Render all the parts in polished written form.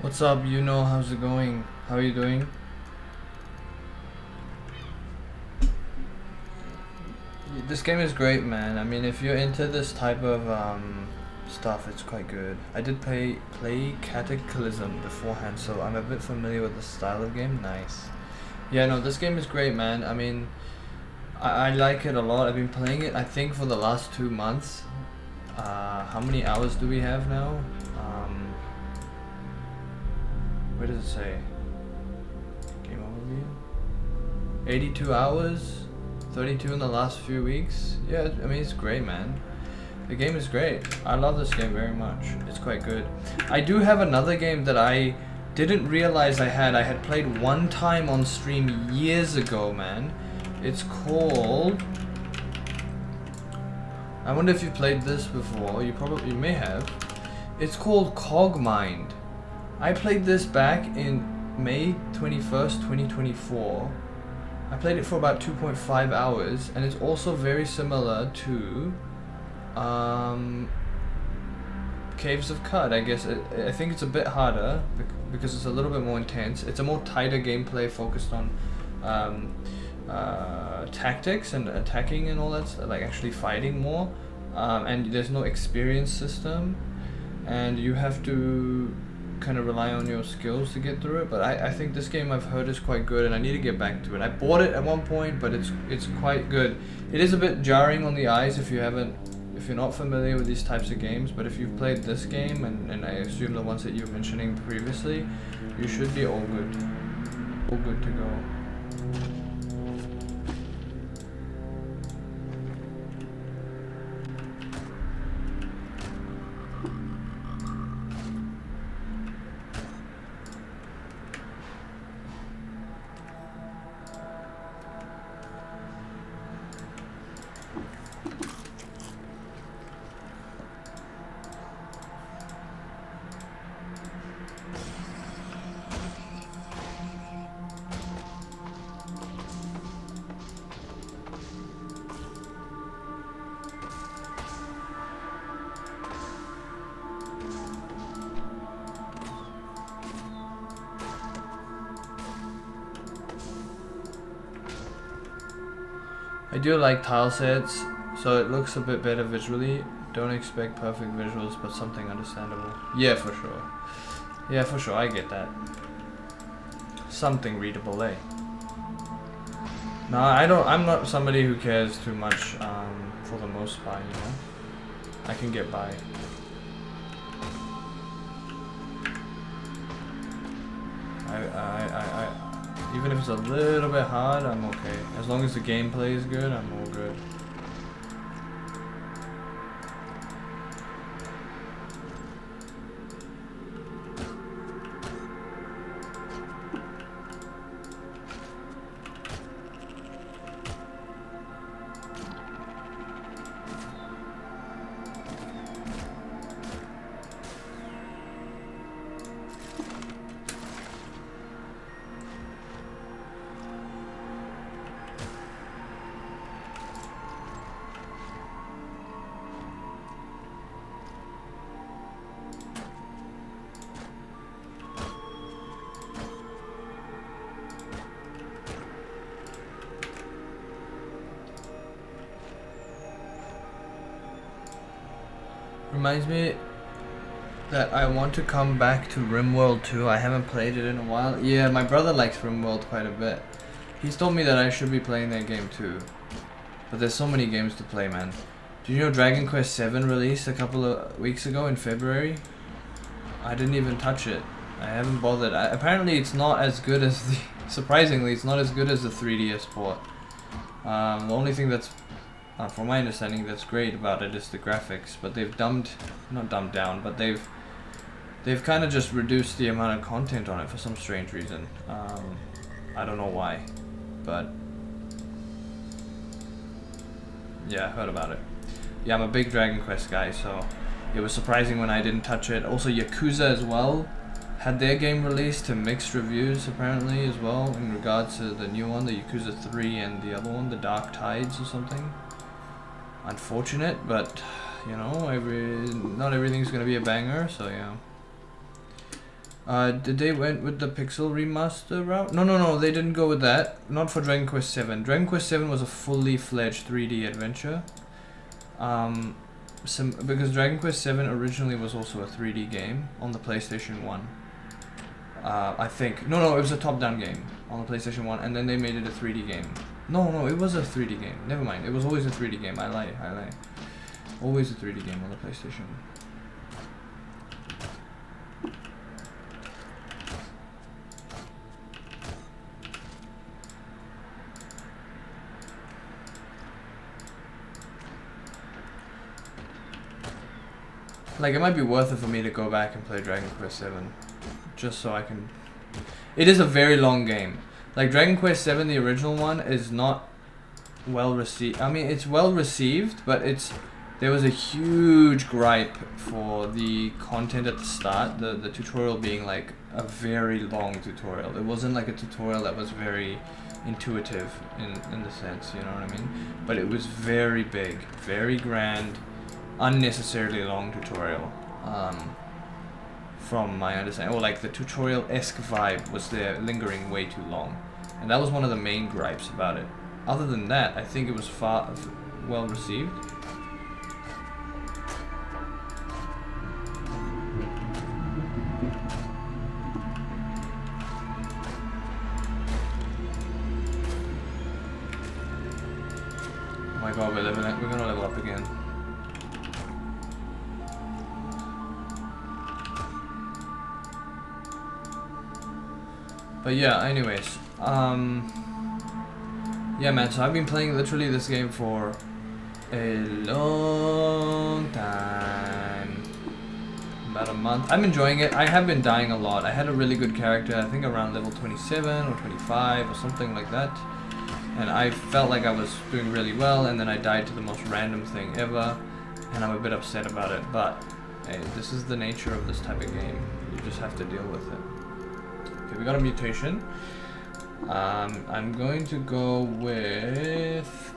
What's up, you know, how's it going? How are you doing? This game is great, man. I mean, if you're into this type of stuff, it's quite good. I did play Cataclysm beforehand, so I'm a bit familiar with the style of game. Nice. Yeah, no, this game is great, man. I mean, I like it a lot. I've been playing it, I think, for the last 2 months. How many hours do we have now? Where does it say? Game overview. 82 hours, 32 in the last few weeks. Yeah, I mean, it's great, man. The game is great. I love this game very much. It's quite good. I do have another game that I didn't realize I had. I had played one time on stream years ago, man. It's called... I wonder if you played this before. You may have. It's called Cogmind. I played this back in May 21st, 2024. I played it for about 2.5 hours, and it's also very similar to Caves of Qud, I guess. I think it's a bit harder because it's a little bit more intense. It's a more tighter gameplay focused on tactics and attacking and all that, like actually fighting more. And there's no experience system, and you have to kind of rely on your skills to get through it. But I think this game, I've heard, is quite good, and I need to get back to it. I bought it at one point, but it's quite good. It is a bit jarring on the eyes if you're not familiar with these types of games, but if you've played this game and I assume the ones that you were mentioning previously, you should be all good to go. I do like tile sets, so it looks a bit better visually. Don't expect perfect visuals, but something understandable. Yeah, for sure. Yeah, for sure, I get that. Something readable, eh? No, I'm not somebody who cares too much, for the most part, you know? I can get by. Even if it's a little bit hard, I'm okay. As long as the gameplay is good, I'm all good. Reminds me that I want to come back to RimWorld 2. I haven't played it in a while. Yeah, my brother likes RimWorld quite a bit. He's told me that I should be playing that game too. But there's so many games to play, man. Do you know Dragon Quest VII released a couple of weeks ago in February? I didn't even touch it. I haven't bothered. Apparently it's not as good as the... Surprisingly, it's not as good as the 3DS port. The only thing that's... from my understanding, that's great about it is the graphics, but they've not dumbed down, but they've kind of just reduced the amount of content on it for some strange reason. I don't know why, but yeah, I heard about it. Yeah, I'm a big Dragon Quest guy, so it was surprising when I didn't touch it. Also, Yakuza as well had their game released to mixed reviews apparently as well in regards to the new one, the Yakuza 3, and the other one, the Dark Tides or something. Unfortunate, but you know, not everything's gonna be a banger, so yeah. Did they went with the pixel remaster route? No, they didn't go with that. Not for Dragon Quest VII. Dragon Quest VII was a fully fledged 3D adventure. Because Dragon Quest VII originally was also a 3D game on the PlayStation 1. I think. No, it was a top-down game on the PlayStation 1, and then they made it a 3D game. No, it was a 3D game. Never mind. It was always a 3D game. I lie. Always a 3D game on the PlayStation. Like, it might be worth it for me to go back and play Dragon Quest 7. Just so I can... It is a very long game. Like, Dragon Quest 7, the original one, is not well received. I mean, it's well received, but there was a huge gripe for the content at the start. The tutorial being like a very long tutorial. It wasn't like a tutorial that was very intuitive in the sense, you know what I mean? But it was very big, very grand, unnecessarily long tutorial. From my understanding, or like the tutorial-esque vibe was there, lingering way too long, and that was one of the main gripes about it. Other than that, I think it was far well received. Oh my god, we're gonna level up again. But yeah, anyways, yeah man, so I've been playing literally this game for a long time, about a month. I'm enjoying it. I have been dying a lot. I had a really good character, I think around level 27 or 25 or something like that, and I felt like I was doing really well, and then I died to the most random thing ever, and I'm a bit upset about it, but hey, this is the nature of this type of game. You just have to deal with it. Okay, we got a mutation. I'm going to go with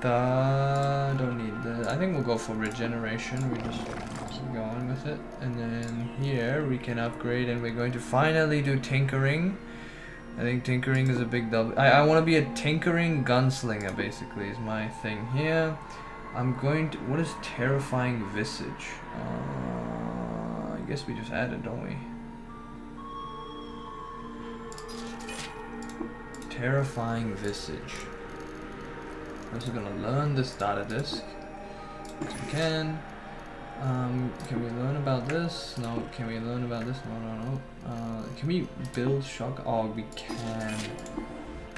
the... don't need the... I think we'll go for regeneration. We just keep going with it. And then here we can upgrade, and we're going to finally do tinkering. I think tinkering is a big double. I want to be a tinkering gunslinger, basically, is my thing here. I'm going to... what is terrifying visage? I guess we just added, don't we? Terrifying visage. We're also gonna learn this data disk. Yes, we can. Can we learn about this? No. Can we learn about this? No. Can we build shotgun? Oh, we can.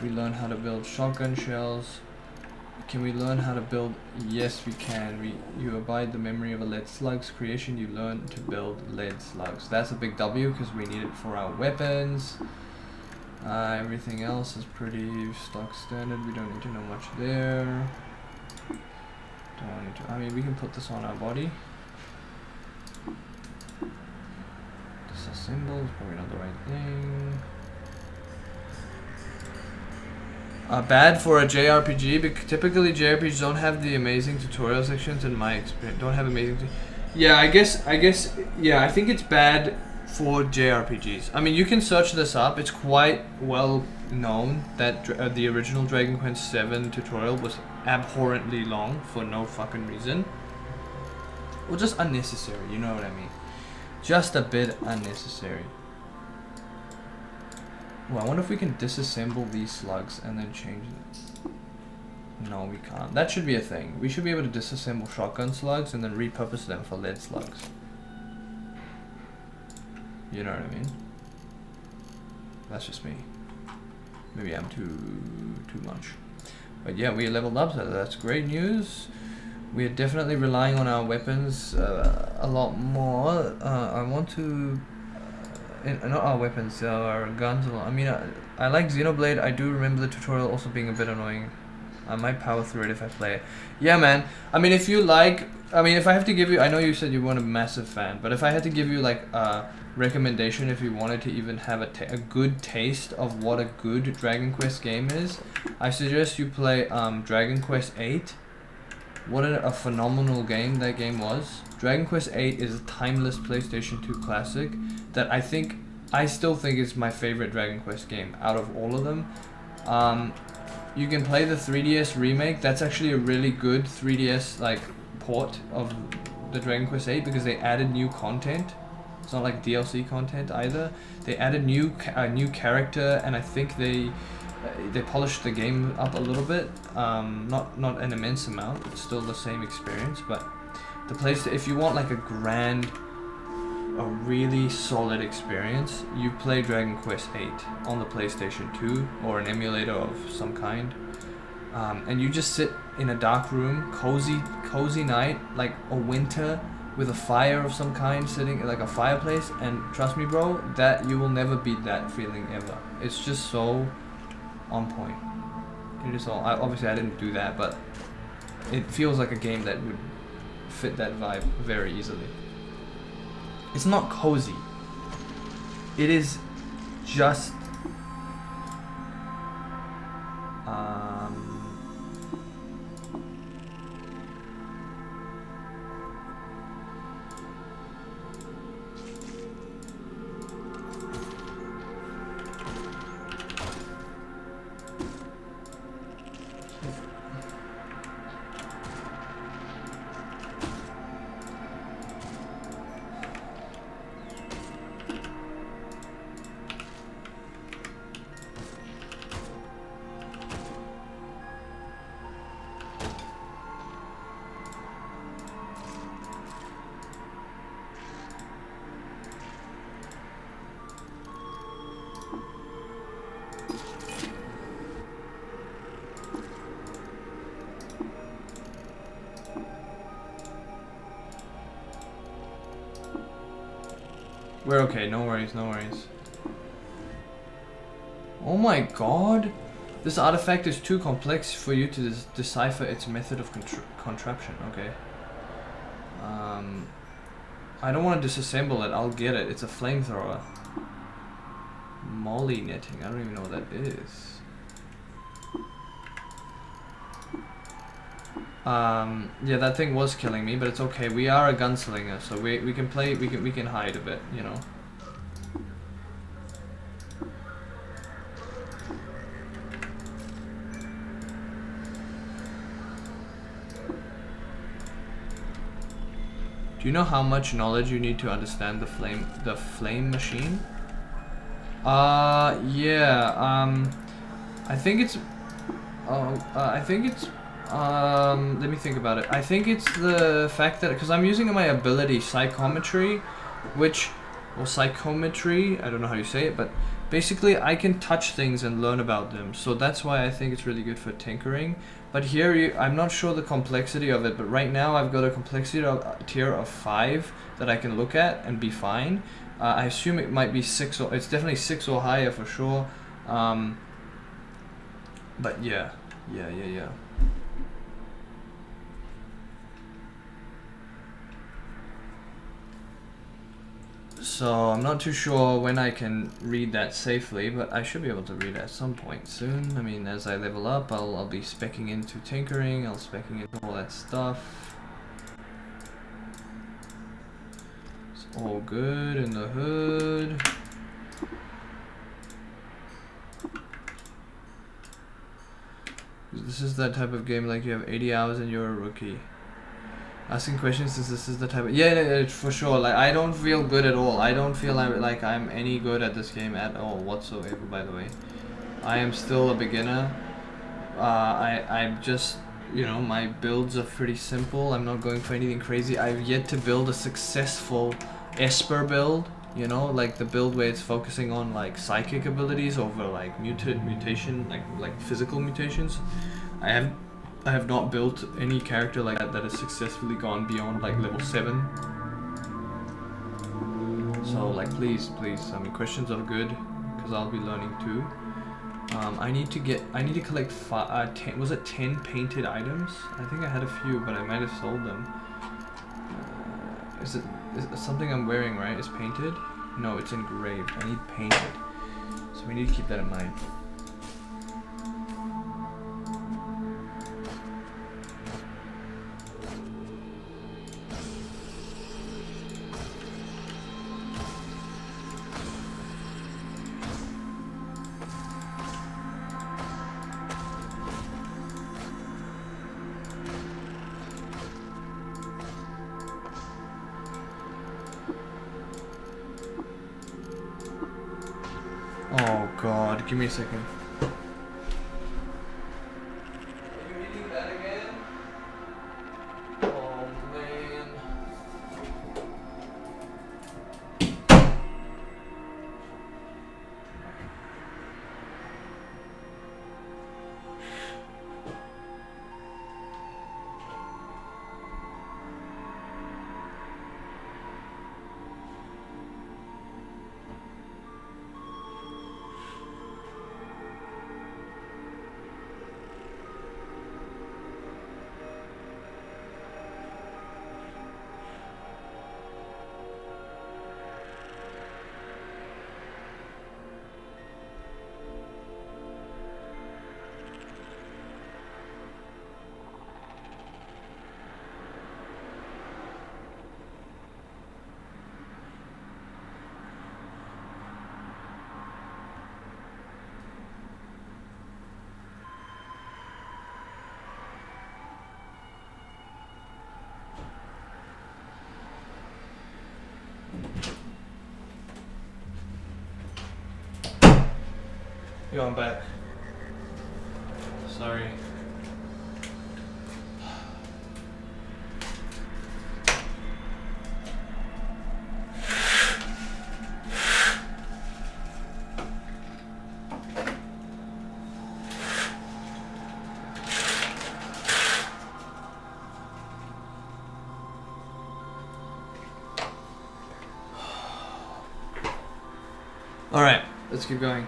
We learn how to build shotgun shells. Can we learn how to build? Yes, we can. You abide the memory of a lead slug's creation. You learn to build lead slugs. That's a big W because we need it for our weapons. Everything else is pretty stock standard. We don't need to know much there. Don't need to. I mean, we can put this on our body. Disassemble is probably not the right thing. Bad for a JRPG, because typically JRPGs don't have the amazing tutorial sections. In my experience, don't have amazing. Yeah, I guess. Yeah, I think it's bad for JRPGs. I mean, you can search this up. It's quite well known that the original Dragon Quest 7 tutorial was abhorrently long for no fucking reason. Well, just unnecessary, you know what I mean? Just a bit unnecessary. Well, I wonder if we can disassemble these slugs and then change them. No, we can't. That should be a thing. We should be able to disassemble shotgun slugs and then repurpose them for lead slugs. You know what I mean? That's just me. Maybe I'm too much. But yeah, we leveled up, so that's great news. We are definitely relying on our weapons a lot more. I want to... not our weapons, our guns. I mean, I like Xenoblade. I do remember the tutorial also being a bit annoying. I might power through it if I play it. Yeah, man. I mean, if you like... I mean, if I have to give you... I know you said you weren't a massive fan, but if I had to give you, like, a recommendation if you wanted to even have a good taste of what a good Dragon Quest game is, I suggest you play Dragon Quest 8. What a phenomenal game that game was. Dragon Quest 8 is a timeless PlayStation 2 classic that I still think is my favorite Dragon Quest game out of all of them. You can play the 3DS remake. That's actually a really good 3DS like port of the Dragon Quest 8 because they added new content. It's not like DLC content either. They added new character, and I think they polished the game up a little bit. Not an immense amount. It's still the same experience, but the place if you want like a really solid experience, you play Dragon Quest 8 on the PlayStation 2 or an emulator of some kind, and you just sit in a dark room, cozy night, like a winter with a fire of some kind sitting like a fireplace, and trust me bro, that you will never beat that feeling ever. It's just so on point. It is all, obviously I didn't do that, but it feels like a game that would fit that vibe very easily. It's not cozy. It is just we're okay, no worries, no worries. Oh my god! This artifact is too complex for you to decipher its method of contraption, okay. I don't want to disassemble it, I'll get it. It's a flamethrower. Molly netting, I don't even know what that is. Yeah, that thing was killing me, but it's okay. We are a gunslinger, so we can play, we can hide a bit, you know. Do you know how much knowledge you need to understand the flame machine? Yeah, I think it's, let me think about it. I think it's the fact that, because I'm using my ability psychometry, which, or psychometry, I don't know how you say it, but basically I can touch things and learn about them. So that's why I think it's really good for tinkering. But here, I'm not sure the complexity of it, but right now I've got a complexity tier of 5 that I can look at and be fine. I assume it might be 6, or it's definitely 6 or higher for sure. But yeah. So I'm not too sure when I can read that safely, but I should be able to read at some point soon. I mean, as I level up, I'll be speccing into tinkering, I'll speccing into all that stuff. It's all good in the hood. This is that type of game like you have 80 hours and you're a rookie. Asking questions since this is the type of... Yeah, for sure. Like, I don't feel good at all. I don't feel like I'm any good at this game at all whatsoever, by the way. I am still a beginner. I'm just... You know, my builds are pretty simple. I'm not going for anything crazy. I've yet to build a successful Esper build. You know, like the build where it's focusing on like psychic abilities over like mutation, like physical mutations. I have not built any character like that has successfully gone beyond like level 7. So like please, I mean questions are good because I'll be learning too. I need to collect 10, was it 10 painted items? I think I had a few, but I might have sold them. Is it something I'm wearing, right? Is painted? No, it's engraved. I need painted. So we need to keep that in mind. Oh god, give me a second. Are you reading that again? Oh man. Yo, I'm back. Sorry. All right, let's keep going.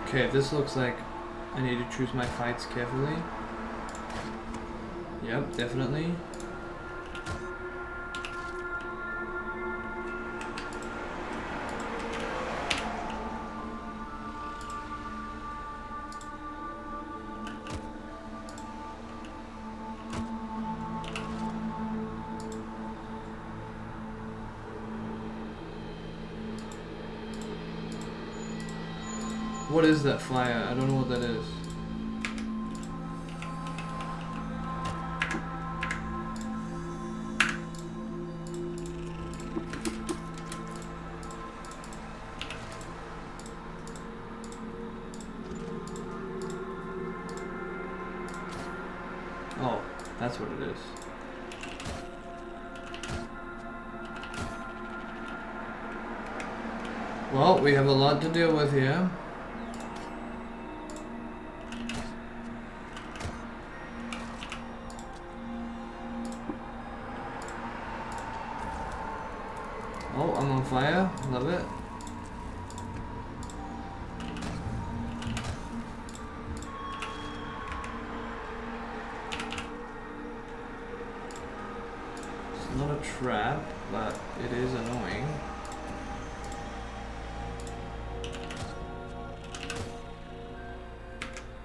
Okay, this looks like I need to choose my fights carefully. Yep, definitely. What is that fire? I don't know what that is. Oh, that's what it is. Well, we have a lot to deal with here. Oh, I'm on fire. Love it. It's not a trap, but it is annoying.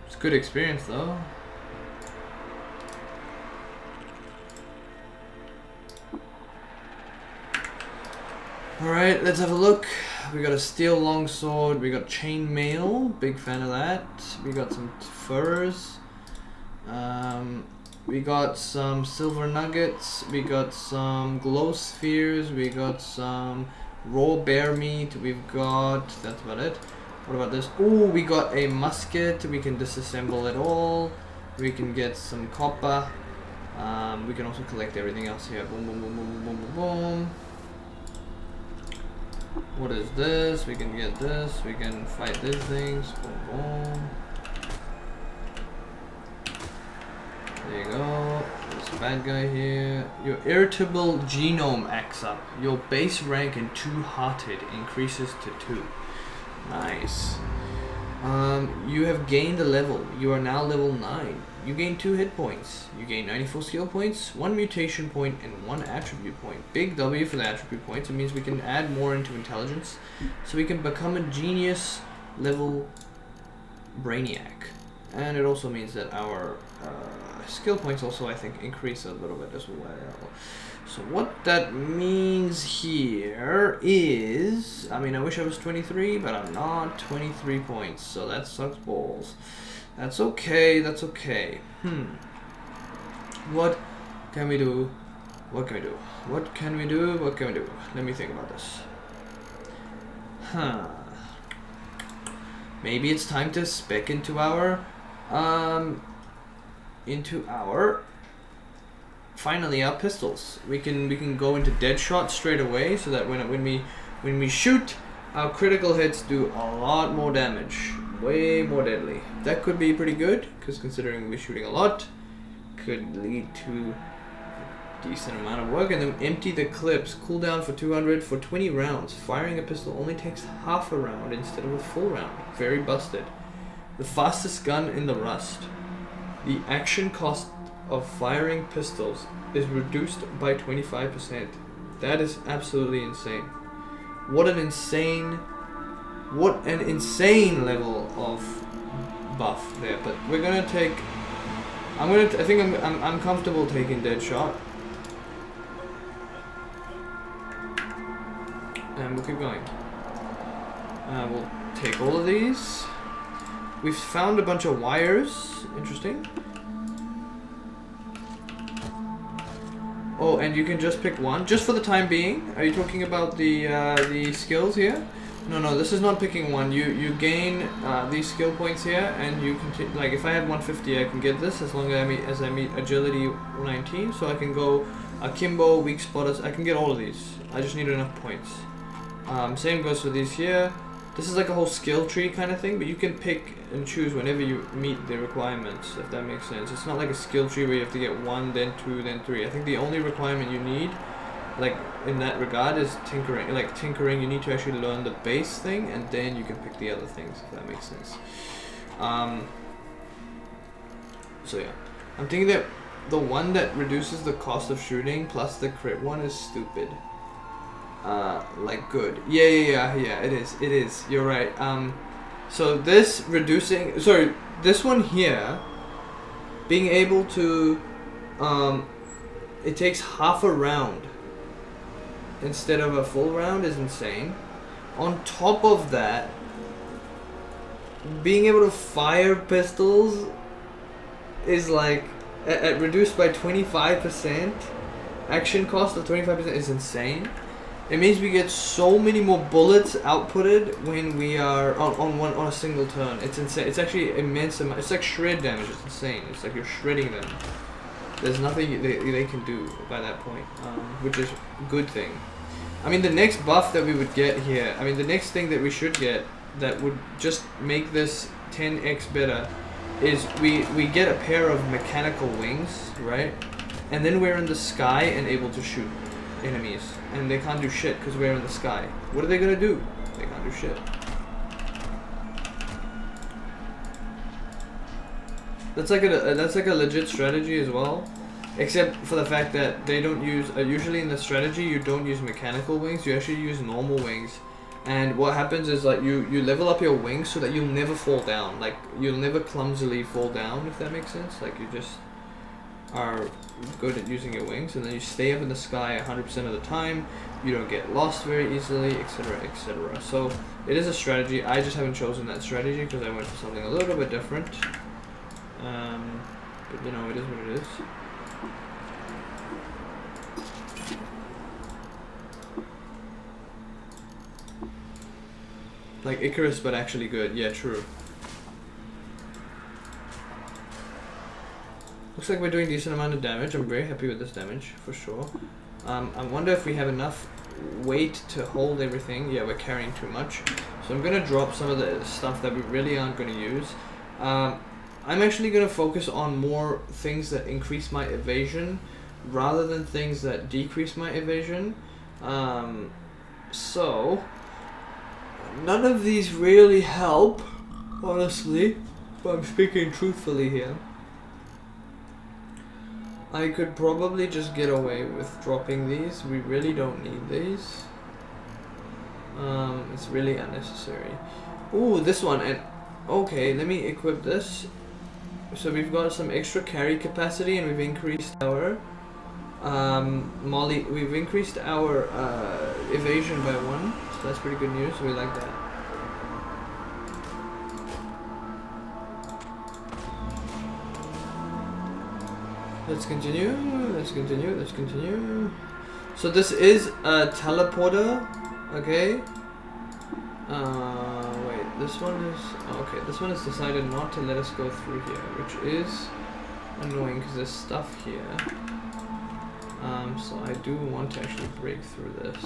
It's a good experience though. Alright, let's have a look. We got a steel longsword, we got chainmail, big fan of that. We got some furs. We got some silver nuggets, we got some glow spheres, we got some raw bear meat, we've got, that's about it. What about this? Oh, we got a musket, we can disassemble it all. We can get some copper. We can also collect everything else here. Boom, boom, boom, boom, boom, boom, boom. What is this? We can get this. We can fight these things. Boom, boom. There you go. This bad guy here. Your irritable genome acts up. Your base rank in two-hearted increases to 2. Nice. You have gained a level. You are now level 9. You gain 2 hit points. You gain 94 skill points, 1 mutation point, and 1 attribute point. Big W for the attribute points. It means we can add more into intelligence. So we can become a genius level brainiac. And it also means that our skill points also, I think, increase a little bit as well. So what that means here is, I mean, I wish I was 23, but I'm not. 23 points, so that sucks balls. That's okay, that's okay. What can we do? What can we do? What can we do? What can we do? Let me think about this. Maybe it's time to spec into our finally our pistols. We can go into dead shot straight away, so that when we shoot, our critical hits do a lot more damage, way more deadly. That could be pretty good, because considering we're shooting a lot, could lead to a decent amount of work. And then empty the clips. Cooldown for 200 for 20 rounds. Firing a pistol only takes half a round instead of a full round. Very busted. The fastest gun in the Rust. The action cost of firing pistols is reduced by 25%. That is absolutely insane. What an insane level of buff there. But we're gonna take. I think I'm comfortable taking dead shot. And we'll keep going. We'll take all of these. We've found a bunch of wires. Interesting. Oh, and you can just pick one, just for the time being. Are you talking about the skills here? No, this is not picking one. You gain these skill points here, and you can like if I have 150, I can get this as long as I meet agility 19. So I can go akimbo, weak spotters. I can get all of these. I just need enough points. Same goes for these here. This is like a whole skill tree kind of thing, but you can pick and choose whenever you meet the requirements, if that makes sense. It's not like a skill tree where you have to get 1, then 2, then 3. I think the only requirement you need, like in that regard, is tinkering. Like tinkering, you need to actually learn the base thing, and then you can pick the other things, if that makes sense. So yeah, I'm thinking that the one that reduces the cost of shooting plus the crit one is stupid. Like good. Yeah, it is. You're right. So this this one here, being able to, it takes half a round instead of a full round is insane. On top of that, being able to fire pistols is like reduced by 25%. Action cost of 25% is insane. It means we get so many more bullets outputted when we are on a single turn. It's insane. It's actually immense amount. It's like shred damage. It's insane. It's like you're shredding them. There's nothing they can do by that point, which is a good thing. I mean, the next buff that we would get here, I mean, the next thing that we should get that would just make this 10x better is we get a pair of mechanical wings, right? And then we're in the sky and able to shoot enemies, and they can't do shit because we're in the sky. What are they gonna do? They can't do shit. That's like a legit strategy as well, except for the fact that they don't use usually in the strategy you don't use mechanical wings, you actually use normal wings. And what happens is like you level up your wings so that you'll never fall down, like you'll never clumsily fall down, if that makes sense. Like you just are good at using your wings, and then you stay up in the sky 100% of the time. You don't get lost very easily, etc., etc. So it is a strategy. I just haven't chosen that strategy because I went for something a little bit different. But you know, it is what it is. Like Icarus, but actually good. Yeah, true. Looks like we're doing a decent amount of damage. I'm very happy with this damage, for sure. I wonder if we have enough weight to hold everything. Yeah, we're carrying too much. So I'm going to drop some of the stuff that we really aren't going to use. I'm actually going to focus on more things that increase my evasion rather than things that decrease my evasion. So, none of these really help, honestly, but I'm speaking truthfully here. I could probably just get away with dropping these. We really don't need these. It's really unnecessary. Ooh, this one. And okay, let me equip this. So we've got some extra carry capacity, and we've increased our we've increased our evasion by 1. So that's pretty good news. We like that. Let's continue. Let's continue. Let's continue. So this is a teleporter. Okay. Wait. This one is okay. This one has decided not to let us go through here, which is annoying because there's stuff here. So I do want to actually break through this.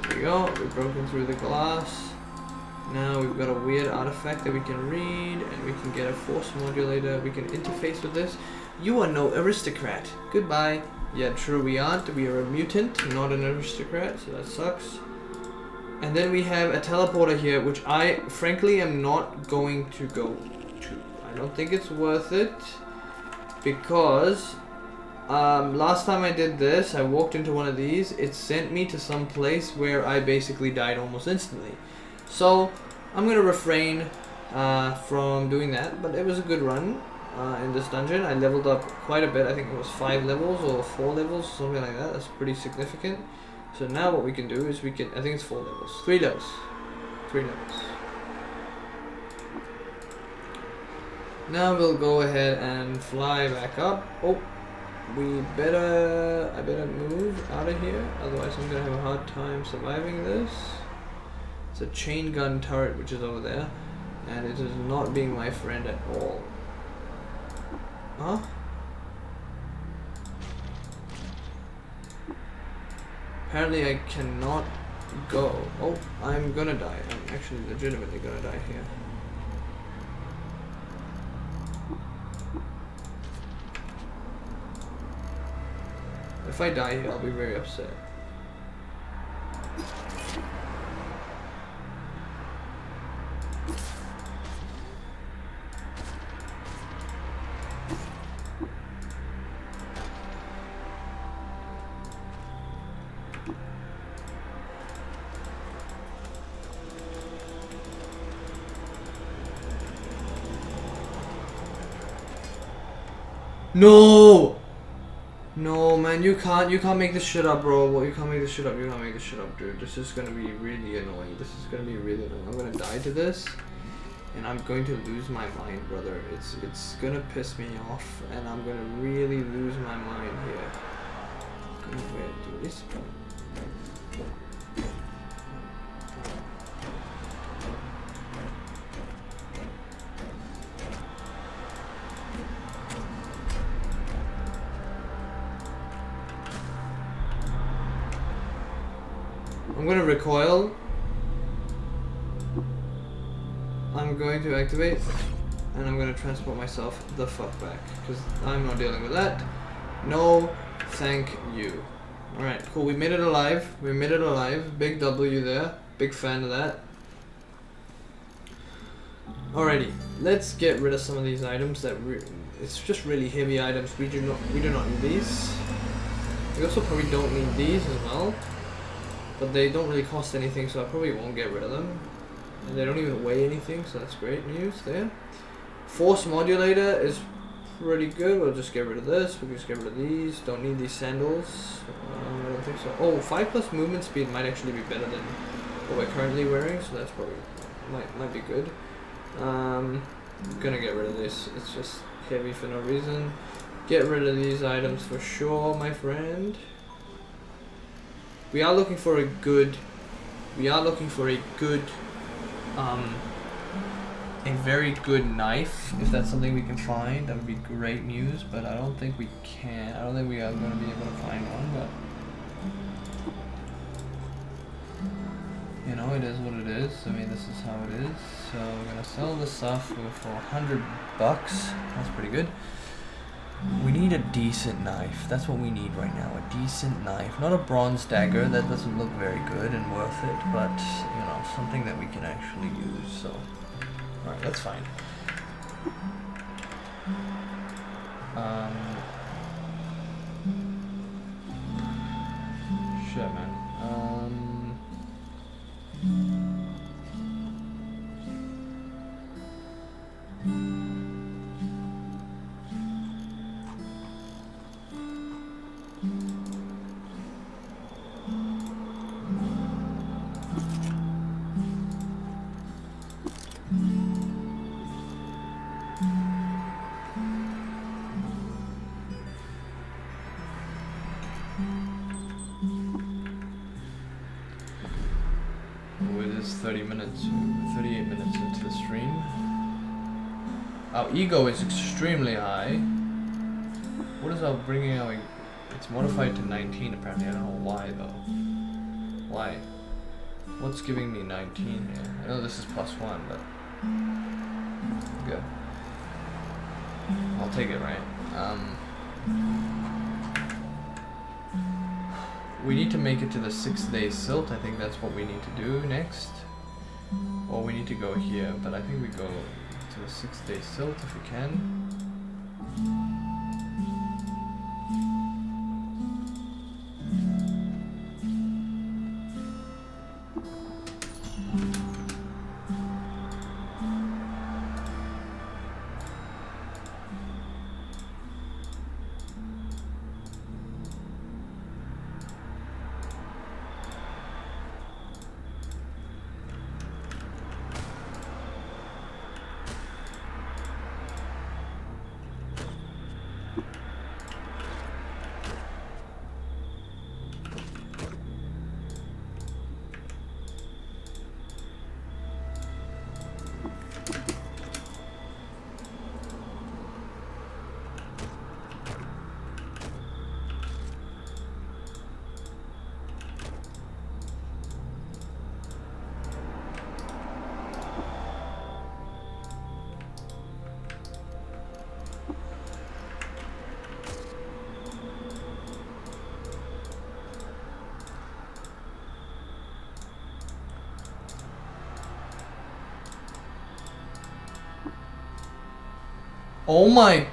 There we go. We've broken through the glass. Now we've got a weird artifact that we can read, and we can get a force modulator. We can interface with this. You are no aristocrat. Goodbye. Yeah, true, we aren't. We are a mutant, not an aristocrat, so that sucks. And then we have a teleporter here, which I frankly am not going to go to. I don't think it's worth it, because last time I did this, I walked into one of these. It sent me to some place where I basically died almost instantly. So I'm gonna refrain from doing that, but it was a good run in this dungeon. I leveled up quite a bit. I think it was 5 levels or 4 levels, something like that. That's pretty significant. So now what we can do is we can, I think it's 4 levels, 3 levels, 3 levels. Now we'll go ahead and fly back up. Oh, I better move out of here, otherwise I'm gonna have a hard time surviving this. It's a chain gun turret which is over there, and it is not being my friend at all. Huh? Apparently I cannot go. Oh, I'm gonna die. I'm actually legitimately gonna die here. If I die here, I'll be very upset. No! No, man, you can't make this shit up, bro. Well, you can't make this shit up, dude. This is gonna be really annoying. I'm gonna die to this, and I'm going to lose my mind, brother. It's gonna piss me off, and I'm gonna really lose my mind here. Where do this? I'm gonna recoil. I'm going to activate, and I'm gonna transport myself the fuck back, because I'm not dealing with that. No, thank you. Alright, cool, we made it alive. Big W there. Big fan of that. Alrighty, let's get rid of some of these items that it's just really heavy items. We do not need these. We also probably don't need these as well. But they don't really cost anything, so I probably won't get rid of them. And they don't even weigh anything, so that's great news there. Force modulator is pretty good. We'll just get rid of this. We'll just get rid of these. Don't need these sandals. I don't think so. Oh, 5+ movement speed might actually be better than what we're currently wearing, so that's probably might be good. I'm gonna get rid of this. It's just heavy for no reason. Get rid of these items for sure, my friend. We are looking for a good, a very good knife. If that's something we can find, that would be great news, but I don't think we can. I don't think we are going to be able to find one, but you know, it is what it is. I mean, this is how it is. So we're going to sell this stuff for $100. That's pretty good. We need a decent knife. That's what we need right now. A decent knife. Not a bronze dagger. That doesn't look very good and worth it. But, you know, something that we can actually use. So, alright, that's fine. Shit, man. is 38 minutes into the stream. Our ego is extremely high. What is our bringing our... It's modified to 19 apparently. I don't know why though. Why? What's giving me 19 here? I know this is +1, but... Good. I'll take it, right? We need to make it to the 6-day silt. I think that's what we need to do next. Or we need to go here, but I think we go to the 6-day silt if we can. Oh my...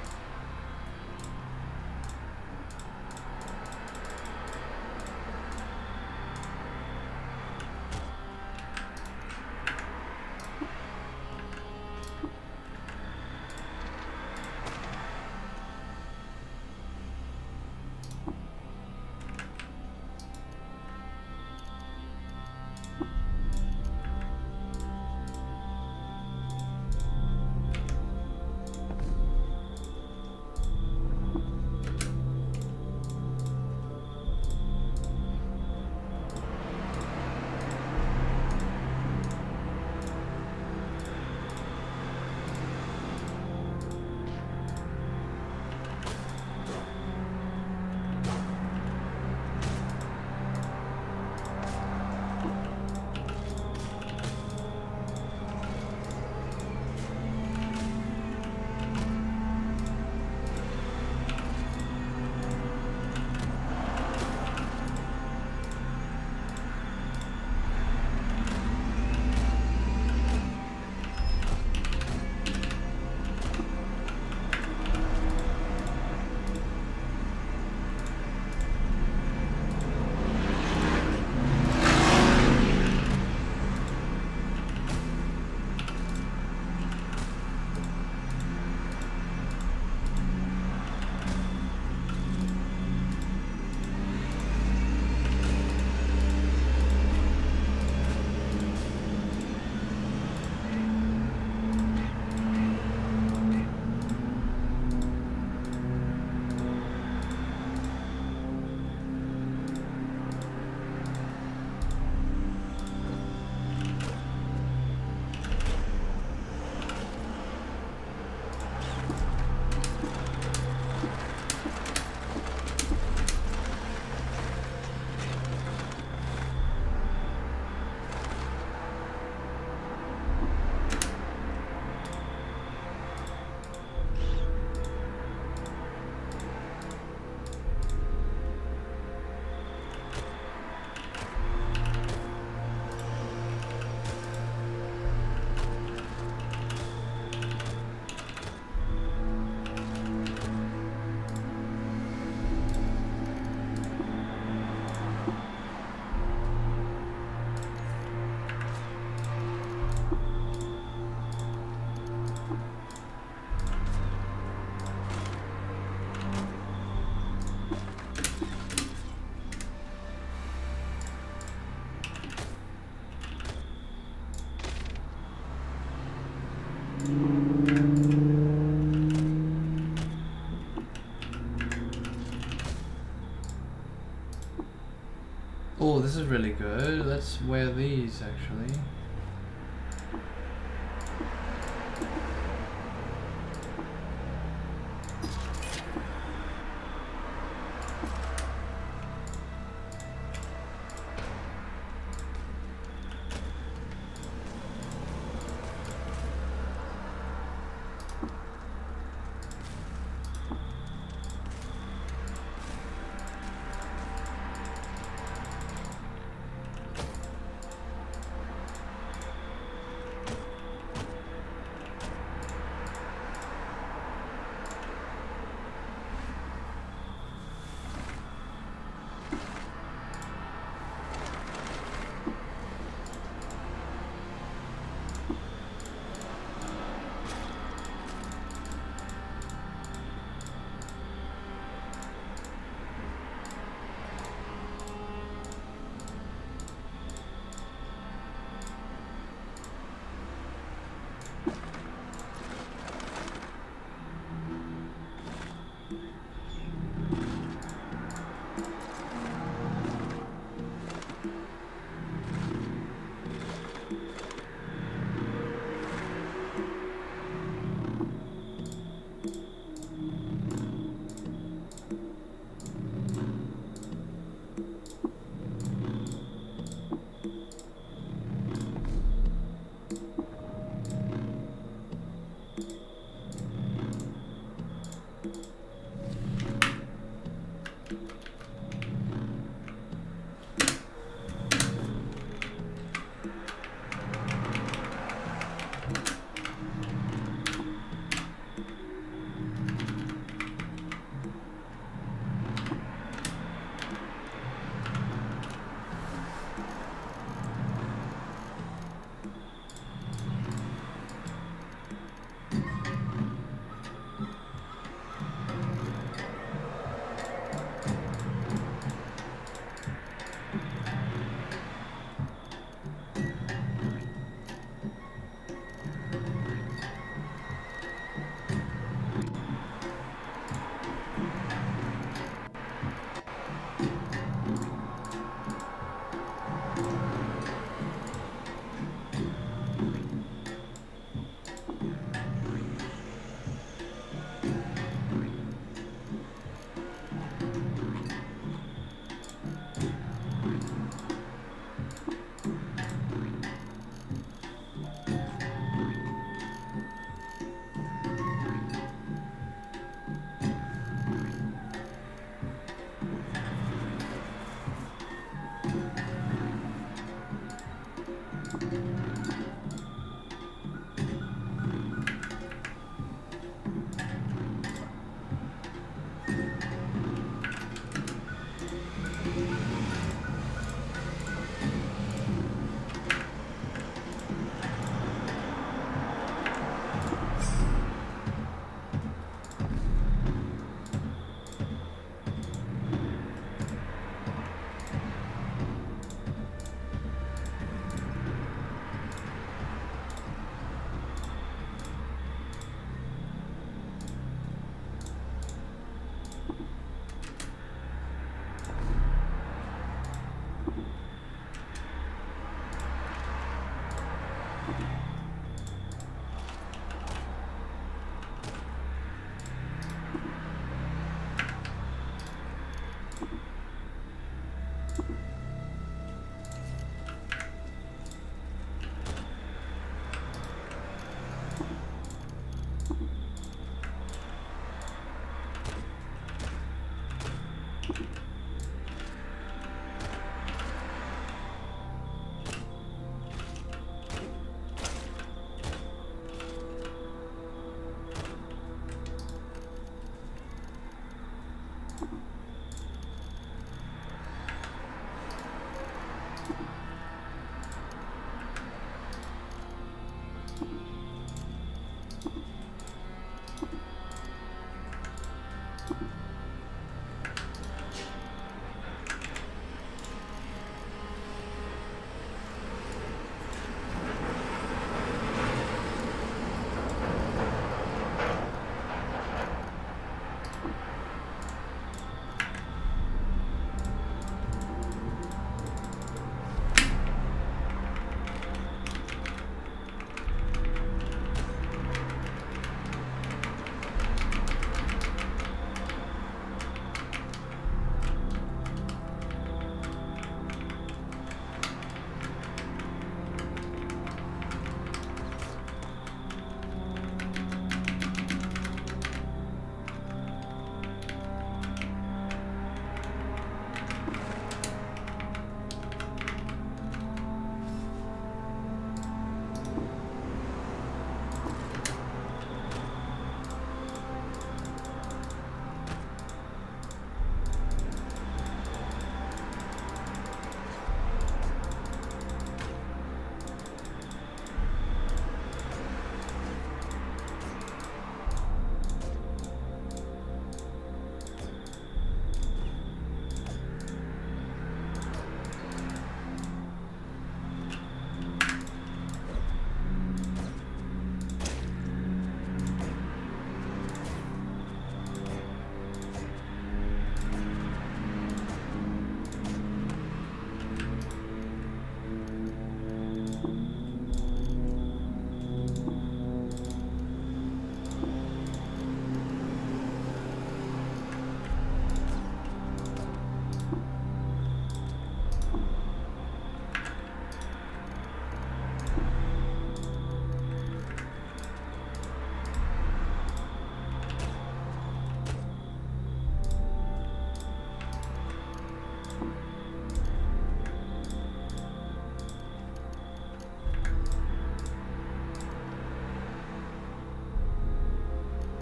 Oh, this is really good. Let's wear these actually.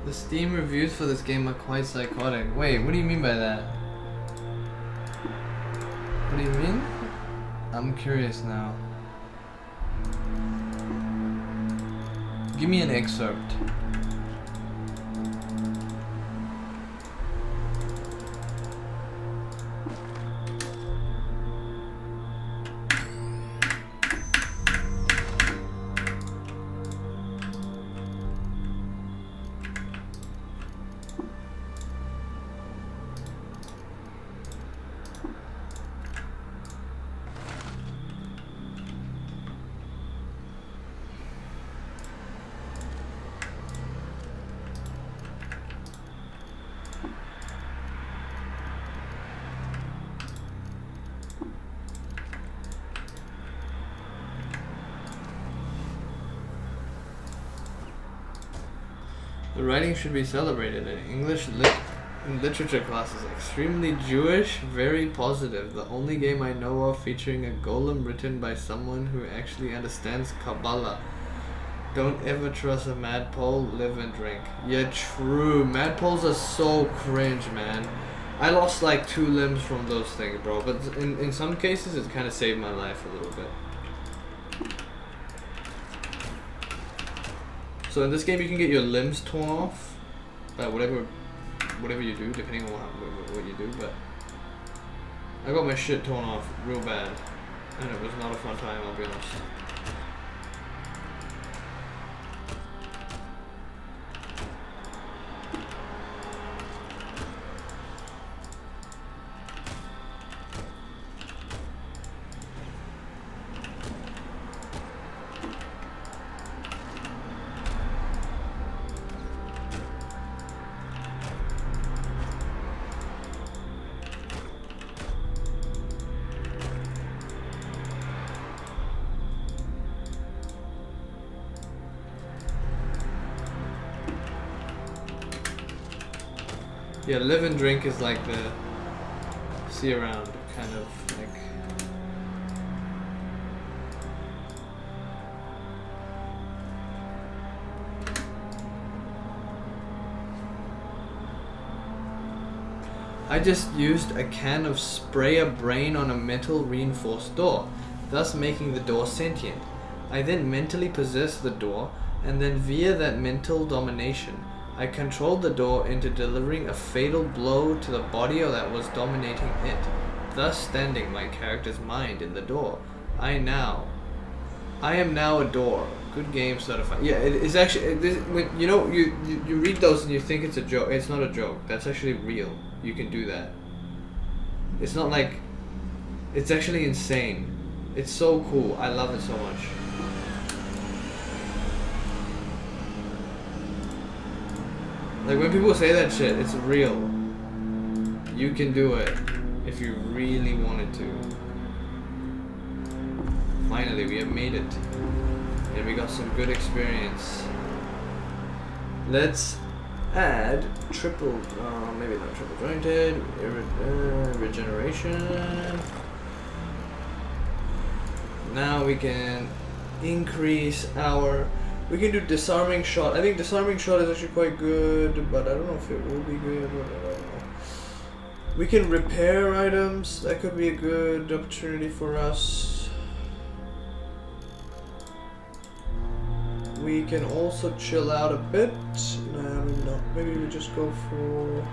The Steam reviews for this game are quite psychotic. Wait, what do you mean by that? What do you mean? I'm curious now. Give me an excerpt. The writing should be celebrated. An English lit Literature classes. Extremely Jewish, very positive. The only game I know of featuring a golem written by someone who actually understands Kabbalah. Don't ever trust a Madpole, live and drink. Yeah, true. Madpoles are so cringe, man. I lost like 2 limbs from those things, bro. But in some cases, it kind of saved my life a little bit. So in this game, you can get your limbs torn off by whatever you do, depending on what you do. But I got my shit torn off real bad, and it was not a fun time, I'll be honest. Yeah, live and drink is like the see around kind of like. I just used a can of spray a brain on a metal reinforced door, thus making the door sentient. I then mentally possessed the door, and then via that mental domination, I controlled the door into delivering a fatal blow to the body that was dominating it, thus standing my character's mind in the door. I am now a door. Good game, certified. Yeah, it's actually when you read those and you think it's a joke. It's not a joke. That's actually real. You can do that. It's not like. It's actually insane. It's so cool. I love it so much. Like when people say that shit, it's real. You can do it if you really wanted to. Finally, we have made it. And we got some good experience. Let's add triple, maybe not triple jointed, regeneration. Now we can increase our. We can do disarming shot. I think disarming shot is actually quite good, but I don't know if it will be good. But I don't know. We can repair items. That could be a good opportunity for us. We can also chill out a bit. Nah, maybe not. Maybe we just go for.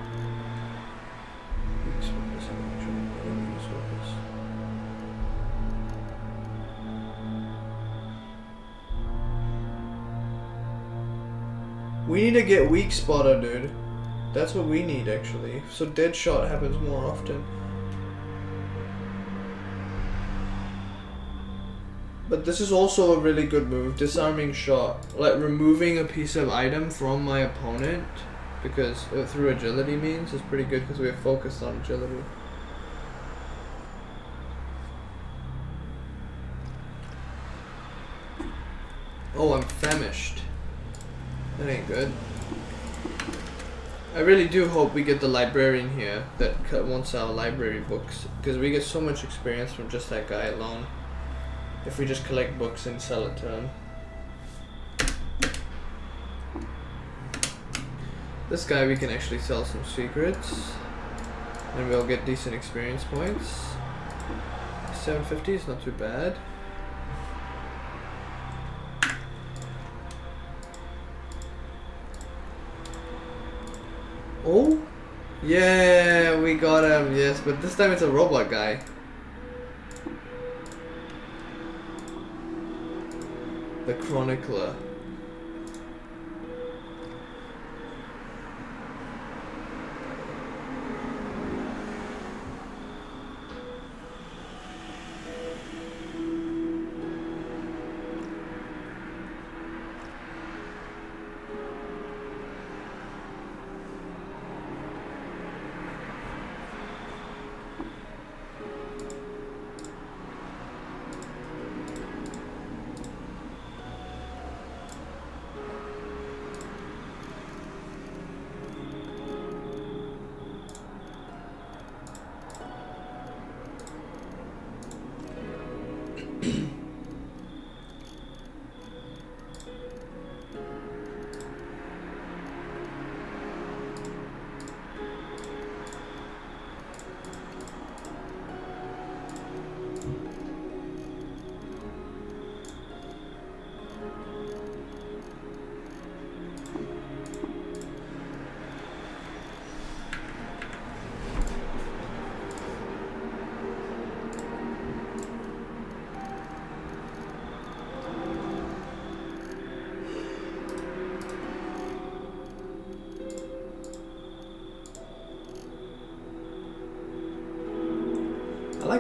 We need to get weak spotter, dude. That's what we need, actually. So dead shot happens more often. But this is also a really good move, disarming shot. Like removing a piece of item from my opponent, because through agility means, is pretty good because we are focused on agility. Oh, I'm famished. That ain't good. I really do hope we get the librarian here that wants our library books, because we get so much experience from just that guy alone if we just collect books and sell it to him. This guy we can actually sell some secrets and we'll get decent experience points. 750 is not too bad. Oh, yeah, we got him, yes, but this time it's a robot guy. The Chronicler.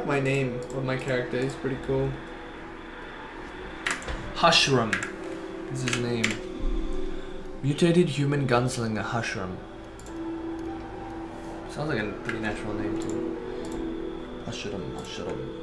like my name of my character. He's pretty cool. Hushram is his name. Mutated human gunslinger Hushram. Sounds like a pretty natural name too. Hushram, Hushram.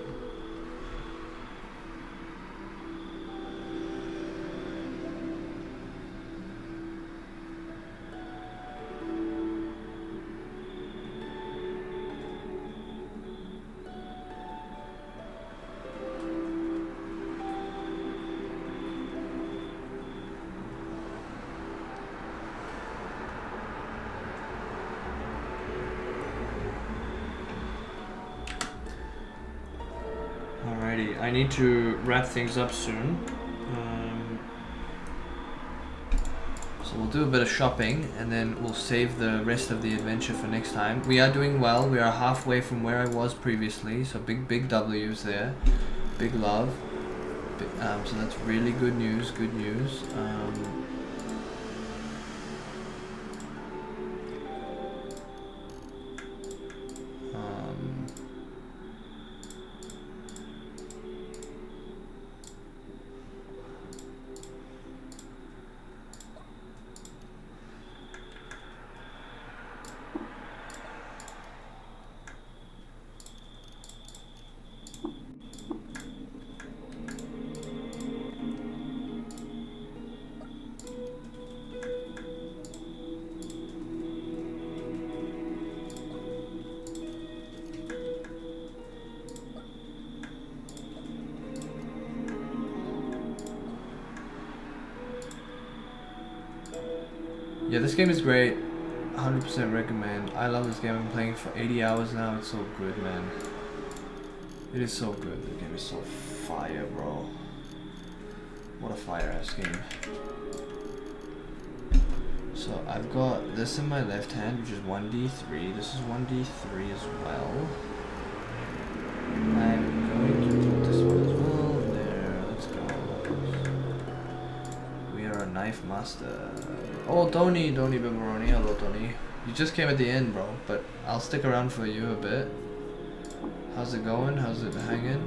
I need to wrap things up soon. So we'll do a bit of shopping and then we'll save the rest of the adventure for next time. We are doing well. We are halfway from where I was previously. So big W's there. Big love. So that's really good news. Good news. Yeah, this game is great. 100% recommend. I love this game. I've been playing for 80 hours now. It's so good, man. It is so good. The game is so fire, bro. What a fire-ass game. So I've got this in my left hand, which is 1d3. This is 1d3 as well. I'm going to put this one as well. There, let's go. We are a knife master. Oh, Tony Beveroni. Hello, Tony. You just came at the end, bro, but I'll stick around for you a bit. How's it going? How's it hanging?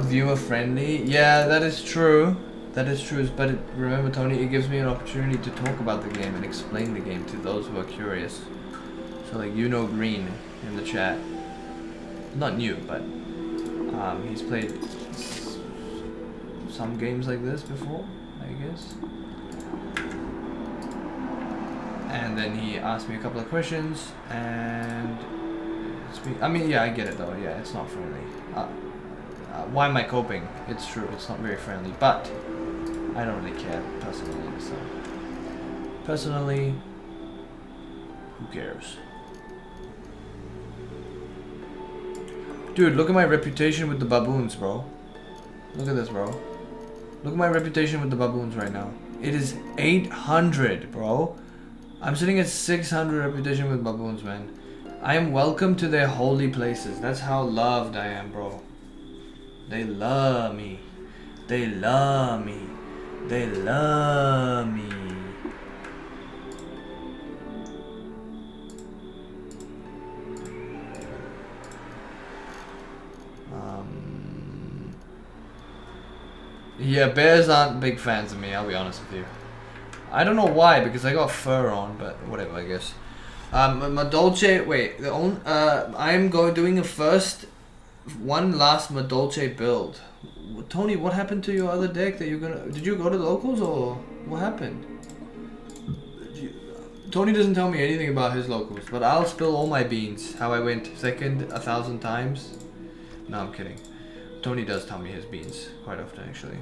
Viewer friendly. Yeah, that is true. That is true. But remember, Tony, it gives me an opportunity to talk about the game and explain the game to those who are curious. So, like, you know, Green in the chat. Not new, but he's played some games like this before, I guess. And then he asked me a couple of questions, and I mean, yeah, I get it though. Yeah, it's not friendly. Why am I coping? It's true, it's not very friendly, but I don't really care personally, so personally, who cares? Dude, look at my reputation with the baboons, bro. Look at this, bro. Look at my reputation with the baboons right now. It is 800, bro. I'm sitting at 600 reputation with baboons, man. I am welcome to their holy places. That's how loved I am, bro. They love me. They love me. They love me. Yeah, bears aren't big fans of me, I'll be honest with you. I don't know why, because I got fur on, but whatever, I guess. Madolche, wait, I'm doing a one last Madolche build. Tony, what happened to your other deck that did you go to locals or what happened? Tony doesn't tell me anything about his locals, but I'll spill all my beans. How I went second 1,000 times. No, I'm kidding. Tony does tell me his beans quite often, actually.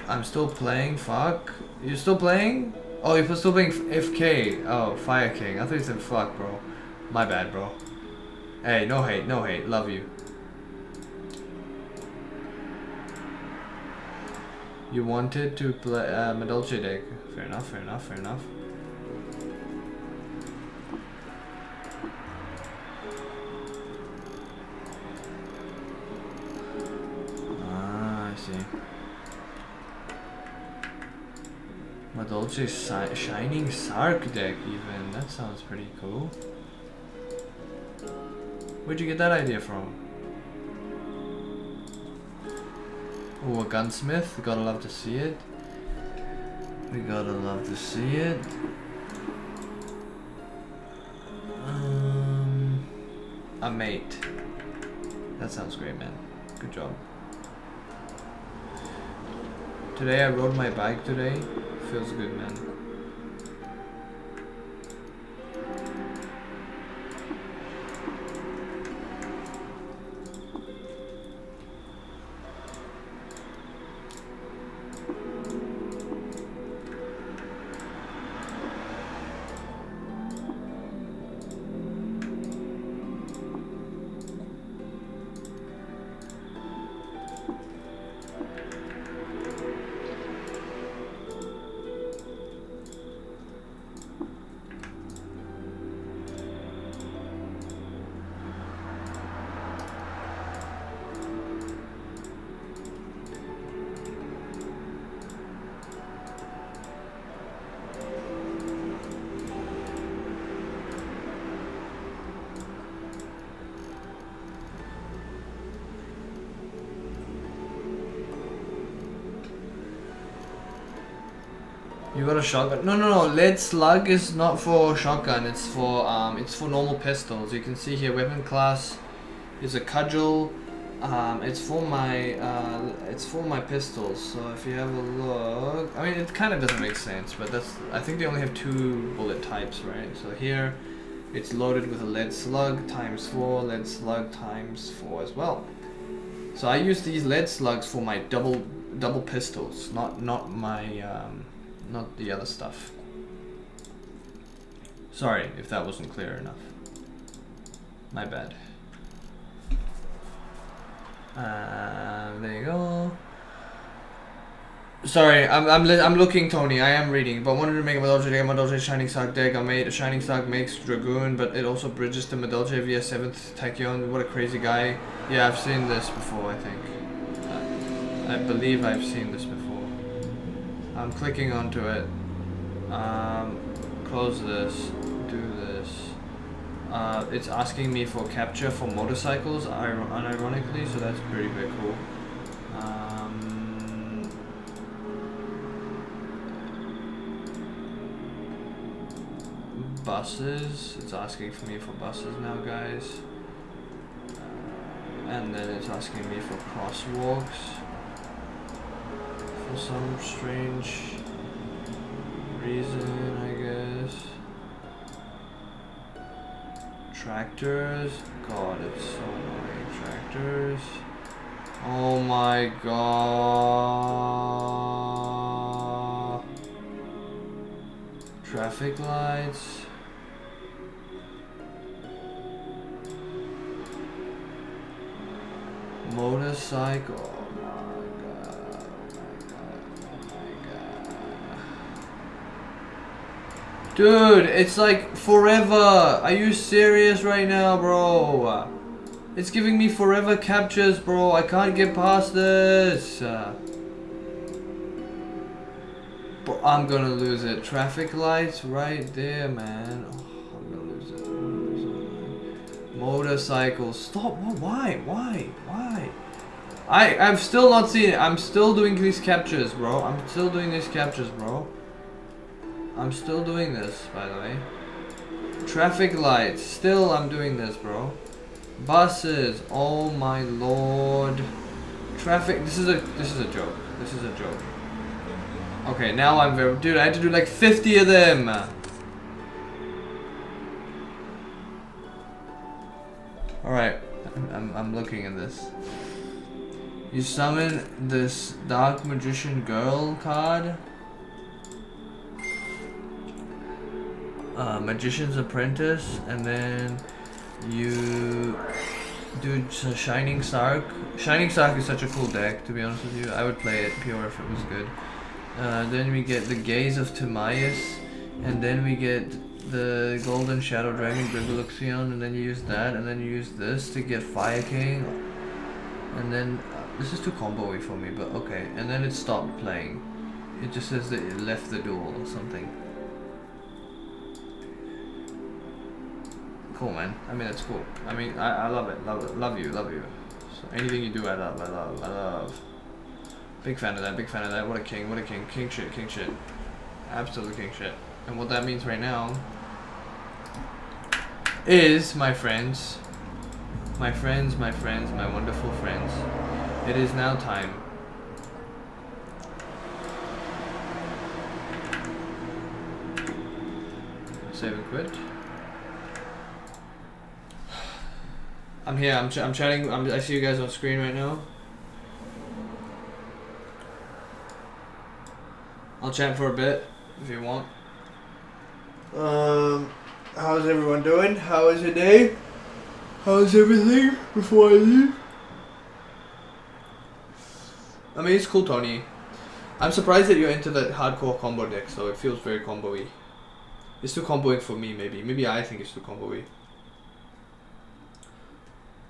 I'm still playing, fuck. You're still playing? Oh, you're still playing FK. Oh, Fire King. I thought you said fuck, bro. My bad, bro. Hey, no hate, no hate. Love you. You wanted to play Madolche deck. Fair enough, fair enough, fair enough. Ah, I see. Madolche Shining Sark deck even. That sounds pretty cool. Where'd you get that idea from? Oh, a gunsmith. Gotta love to see it. We gotta love to see it. A mate. That sounds great, man. Good job. Today I rode my bike today. Feels good, man. You got a shotgun? No. Lead slug is not for shotgun. It's for normal pistols. You can see here, weapon class is a cudgel. It's for my pistols. So if you have a look, I mean, it kind of doesn't make sense, but I think they only have 2 bullet types, right? So here, it's loaded with a lead slug times 4, lead slug times 4 as well. So I use these lead slugs for my double pistols, not my not the other stuff. Sorry if that wasn't clear enough. My bad. There you go. Sorry, I'm looking, Tony. I am reading, but wanted to make a Madolche Shining Sark deck. I made a Shining Sark makes Dragoon, but it also bridges to Madolche via 7th Tachyon. What a crazy guy. Yeah, I've seen this before, I think. I believe I've seen this before. I'm clicking onto it. Close this. Do this. It's asking me for capture for motorcycles, unironically, so that's pretty cool. Buses. It's asking for me for buses now, guys. And then it's asking me for crosswalks. For some strange reason, I guess. Tractors. God, it's so annoying. Tractors. Oh my god. Traffic lights. Motorcycle. Dude, it's like forever. Are you serious right now, bro? It's giving me forever captures, bro. I can't get past this. Bro, I'm gonna lose it. Traffic lights right there, man. Oh, I'm gonna lose it. Motorcycles. Stop. Why? I've still not seen it. I'm still doing these captures, bro. I'm still doing this, by the way. Traffic lights. Still, I'm doing this, bro. Buses. Oh my lord. Traffic. This is a joke. Okay, now I'm very... Dude, I had to do like 50 of them. Alright. I'm looking at this. You summon this Dark Magician Girl card. Magician's Apprentice, and then you do Shining Sark. Shining Sark is such a cool deck, to be honest with you. I would play it pure if it was good. Then we get the Gaze of Timaeus, and then we get the Golden Shadow Dragon Bibliluxion, and then you use that, and then you use this to get Fire King, and then this is too combo-y for me, but okay. And then it stopped playing. It just says that it left the duel or something. Cool, man. I mean, that's cool. I mean, I love it. Love you. So anything you do, I love. Big fan of that. What a king. King shit. Absolute king shit. And what that means right now is, my friends, my wonderful friends, it is now time. Save and quit. I'm here, I'm chatting, I see you guys on screen right now. I'll chat for a bit, if you want. How's everyone doing? How is your day? How's everything before I leave? I mean, it's cool, Tony. I'm surprised that you're into that hardcore combo deck, so it feels very combo-y. It's too comboing for me, maybe. Maybe I think it's too combo-y.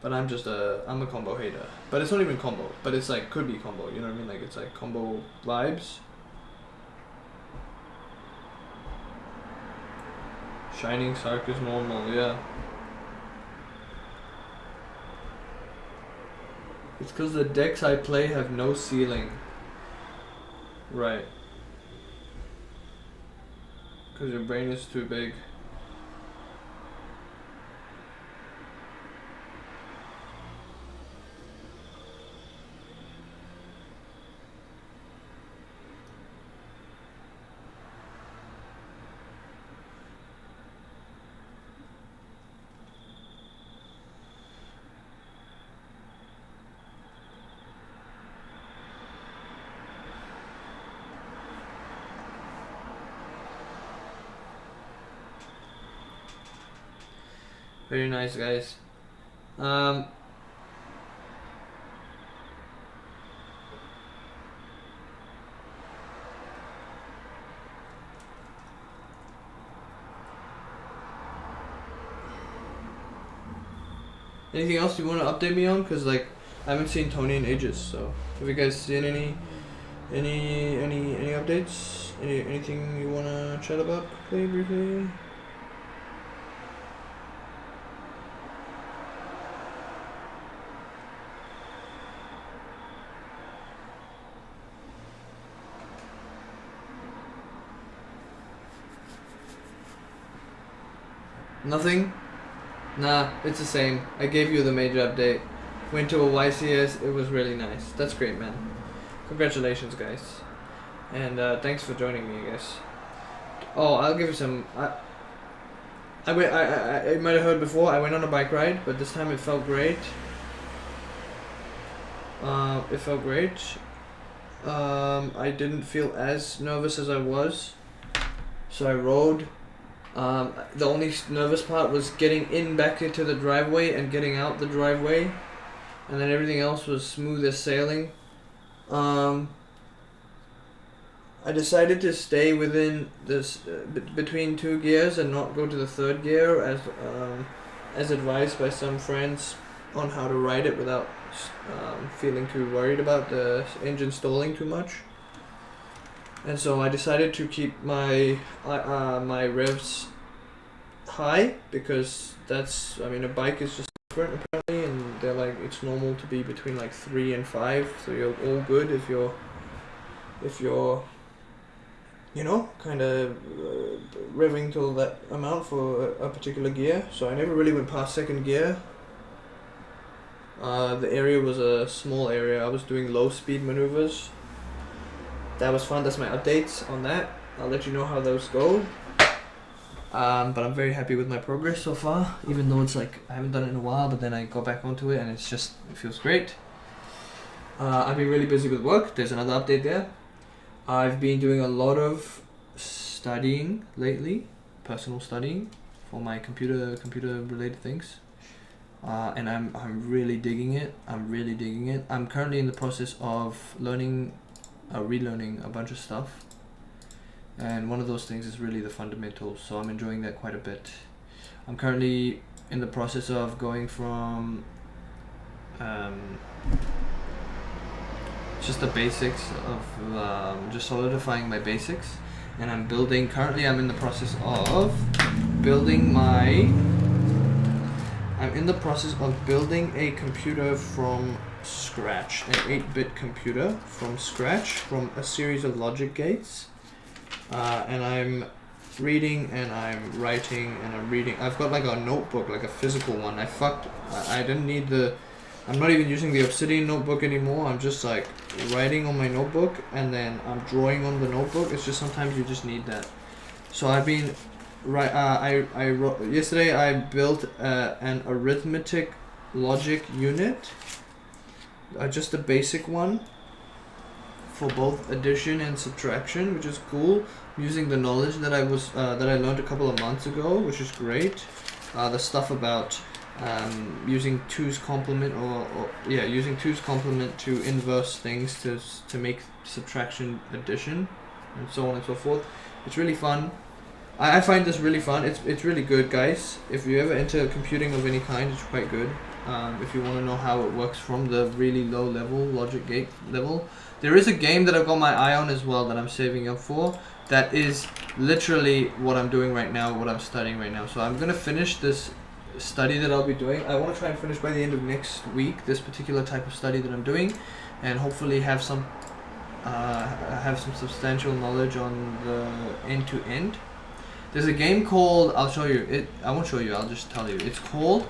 But I'm a combo hater. But it's not even combo. But it's like, could be combo, you know what I mean? Like, it's like combo vibes. Shining Sark is normal, yeah. It's because the decks I play have no ceiling. Right. Because your brain is too big. Very nice, guys. Anything else you want to update me on? Cause like I haven't seen Tony in ages. So have you guys seen any updates? Anything you wanna chat about quickly, briefly? Nothing? Nah, it's the same. I gave you the major update. Went to a YCS, it was really nice. That's great, man. Congratulations, guys. And thanks for joining me, I guess. Oh, I'll give you some... I might have heard before, I went on a bike ride, but this time it felt great. I didn't feel as nervous as I was. So I rode. The only nervous part was getting back into the driveway and getting out the driveway, and then everything else was smooth as sailing. I decided to stay within this between two gears and not go to the third gear as advised by some friends on how to ride it without feeling too worried about the engine stalling too much. And so I decided to keep my revs high, because that's, I mean, a bike is just different apparently, and they're like, it's normal to be between like 3 and 5, so you're all good if you're you know, kind of revving to that amount for a particular gear. So I never really went past second gear. The area was a small area. I was doing low speed maneuvers. That was fun. That's my updates on that. I'll let you know how those go. But I'm very happy with my progress so far, even though it's like I haven't done it in a while, but then I go back onto it and it feels great. I've been really busy with work. There's another update there. I've been doing a lot of studying lately personal studying for my computer related things. And I'm really digging it. I'm currently in the process of relearning a bunch of stuff. And one of those things is really the fundamentals, so I'm enjoying that quite a bit. I'm currently in the process of going from just the basics of just solidifying my basics, and currently I'm in the process of building a computer from scratch, an 8-bit computer from scratch, from a series of logic gates. And I'm reading and I'm writing and I'm reading. I've got like a notebook, like a physical one. I didn't need I'm not even using the Obsidian notebook anymore. I'm just like writing on my notebook and then I'm drawing on the notebook. It's just sometimes you just need that. So I've been yesterday I built an arithmetic logic unit, just a basic one for both addition and subtraction, which is cool, using the knowledge that I learned a couple of months ago, which is great. The stuff about using 2's complement using 2's complement to inverse things to make subtraction addition, and so on and so forth. It's really fun. I find this really fun. It's really good, guys. If you're ever into computing of any kind, it's quite good. If you want to know how it works from the really low level, logic gate level. There is a game that I've got my eye on as well that I'm saving up for. That is literally what I'm doing right now, what I'm studying right now. So I'm going to finish this study that I'll be doing. I want to try and finish by the end of next week this particular type of study that I'm doing, and hopefully have some substantial knowledge on the end to end. There's a game called, I'll show you it. I won't show you, I'll just tell you. It's called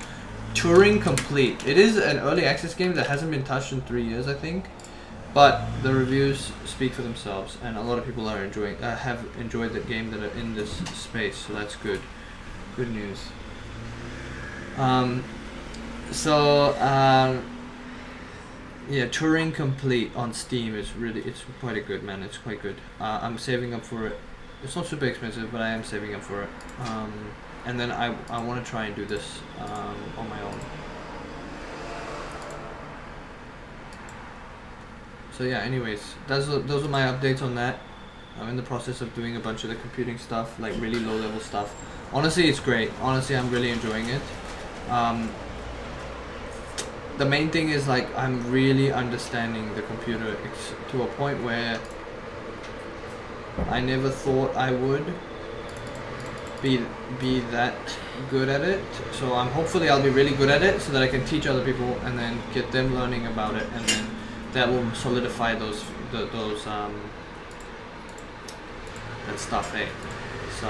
Turing Complete. It is an early access game that hasn't been touched in 3 years, I think. But the reviews speak for themselves, and a lot of people are have enjoyed the game that are in this space, so that's good. Good news. Yeah, Turing Complete on Steam it's quite a good, man. It's quite good. I'm saving up for it. It's not super expensive, but I am saving up for it. And then I want to try and do this on my own. So yeah, anyways, those are my updates on that. I'm in the process of doing a bunch of the computing stuff, like really low level stuff. Honestly, it's great. Honestly, I'm really enjoying it. The main thing is like I'm really understanding the computer to a point where I never thought I would be that good at it. So hopefully I'll be really good at it so that I can teach other people and then get them learning about it, and then that will solidify that stuff, eh? So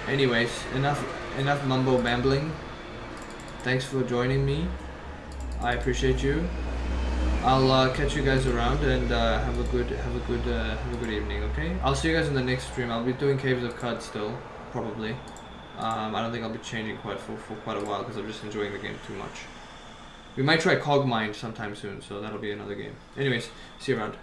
anyways, enough mumbo bambling. Thanks for joining me. I appreciate you. I'll catch you guys around, and have a good evening. Okay, I'll see you guys in the next stream. I'll be doing Caves of Qud still, probably. I don't think I'll be changing for quite a while because I'm just enjoying the game too much. We might try Cogmind sometime soon, so that'll be another game. Anyways, see you around.